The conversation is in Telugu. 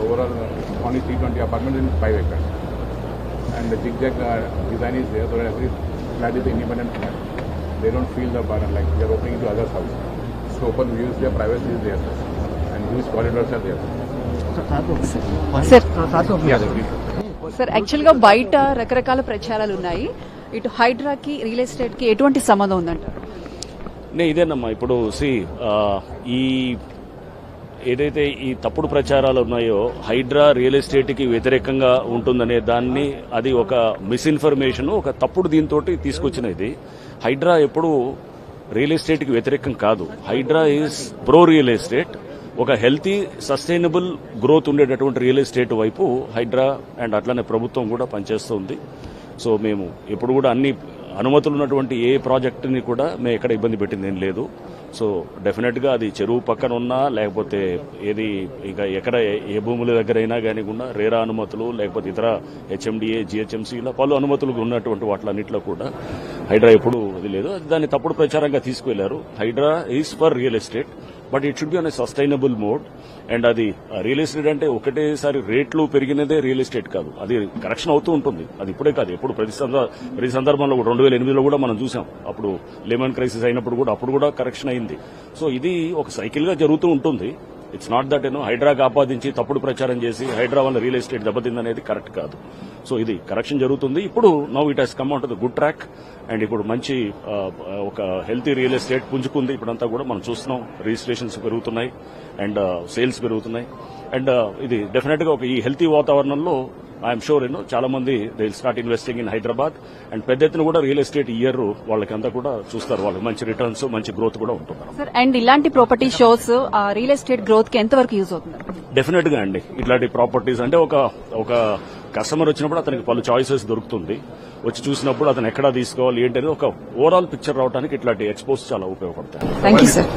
overall only 320 apartments in 5 acres. And the zigzag design is there, so that every flat is independent flat. They don't feel the burden like they are opening into others' house. So open views there, privacy is there, and huge corridors are there. Sir యాక్చువల్గా బయట రకరకాల ప్రచారాలు ఉన్నాయి. ఇటు హైడ్రాకి రియల్ ఎస్టేట్ కి ఎటువంటి సంబంధం ఉందంటారు? ఇదేనమ్మా ఇప్పుడు ఈ ఏదైతే ఈ తప్పుడు ప్రచారాలు ఉన్నాయో హైడ్రా రియల్ ఎస్టేట్ కి వ్యతిరేకంగా ఉంటుందనే దాన్ని అది ఒక మిస్ఇన్ఫర్మేషన్, ఒక తప్పుడు దీంతో తీసుకొచ్చిన ఇది. హైడ్రా ఎప్పుడు రియల్ ఎస్టేట్ కి వ్యతిరేకం కాదు. Hydraa is pro real estate. ఒక హెల్తీ సస్టైనబుల్ గ్రోత్ ఉండేటటువంటి రియల్ ఎస్టేట్ వైపు హైడ్రా అండ్ అట్లానే ప్రభుత్వం కూడా పనిచేస్తుంది. సో మేము ఎప్పుడు కూడా అన్ని అనుమతులు ఉన్నటువంటి ఏ ప్రాజెక్టుని కూడా మేము ఎక్కడ ఇబ్బంది పెట్టింది ఏం లేదు. సో డెఫినెట్ గా అది చెరువు పక్కన ఉన్నా లేకపోతే ఏది ఇక ఎక్కడ ఏ భూముల దగ్గర అయినా కానికుండా రేరా అనుమతులు లేకపోతే ఇతర హెచ్ఎండిఏ జిహెచ్ఎంసీ ఇలా పలు అనుమతులు ఉన్నటువంటి వాటిలన్నింటిలో కూడా హైడ్రా ఎప్పుడు అది లేదు. దాన్ని తప్పుడు ప్రచారంగా తీసుకువెళ్లారు. Hydraa is for real estate, but it should be on a sustainable mode. And అది రియల్ ఎస్టేట్ అంటే ఒకటేసారి రేట్లు పెరిగినదే రియల్ ఎస్టేట్ కాదు, అది కరెక్షన్ అవుతూ ఉంటుంది. అది ఇప్పుడే కాదు, ఎప్పుడు ప్రతి సందర్భంలో 2008లో కూడా మనం చూసాం. అప్పుడు లెమన్ క్రైసిస్ అయినప్పుడు కూడా అప్పుడు కూడా కరెక్షన్ అయింది. సో ఇది ఒక సైకిల్ గా జరుగుతూ ఉంటుంది. ఇట్స్ నాట్ దట్ హైడ్రాకి ఆపాదించి తప్పుడు ప్రచారం చేసి హైడ్రా వల్ల రియల్ ఎస్టేట్ దెబ్బతిందనేది కరెక్ట్ కాదు. సో ఇది కరెక్షన్ జరుగుతుంది. ఇప్పుడు now it has come out the good track. And ఇప్పుడు మంచి ఒక హెల్తీ రియల్ ఎస్టేట్ పుంజుకుంది. ఇప్పుడంతా కూడా మనం చూస్తున్నాం, రిజిస్ట్రేషన్స్ పెరుగుతున్నాయి అండ్ సేల్స్ పెరుగుతున్నాయి. అండ్ ఇది డెఫినెట్ గా ఒక ఈ హెల్తీ వాతావరణంలో ఐఎమ్ షూర్ చాలా మంది they will start investing in Hyderabad. And పెద్ద ఎత్తున కూడా రియల్ ఎస్టేట్ ఇయర్ వాళ్ళకంతా కూడా చూస్తారు, వాళ్ళకి మంచి రిటర్న్స్ మంచి గ్రోత్ కూడా ఉంటుంది. సార్ అండ్ ఇలాంటి property shows real estate growth కి ఎంతవరకు యూజ్ అవుతుంది? డెఫినెట్ గా అండి, ఇట్లాంటి ప్రాపర్టీస్ అంటే ఒక కస్టమర్ వచ్చినప్పుడు అతనికి పలు చాయిసెస్ దొరుకుతుంది. వచ్చి చూసినప్పుడు అతను ఎక్కడ తీసుకోవాలి ఏంటి అనేది ఒక ఓవరాల్ పిక్చర్ రావడానికి ఇట్లాంటి ఎక్స్పోజ్ చాలా ఉపయోగపడతాయి. Thank you sir.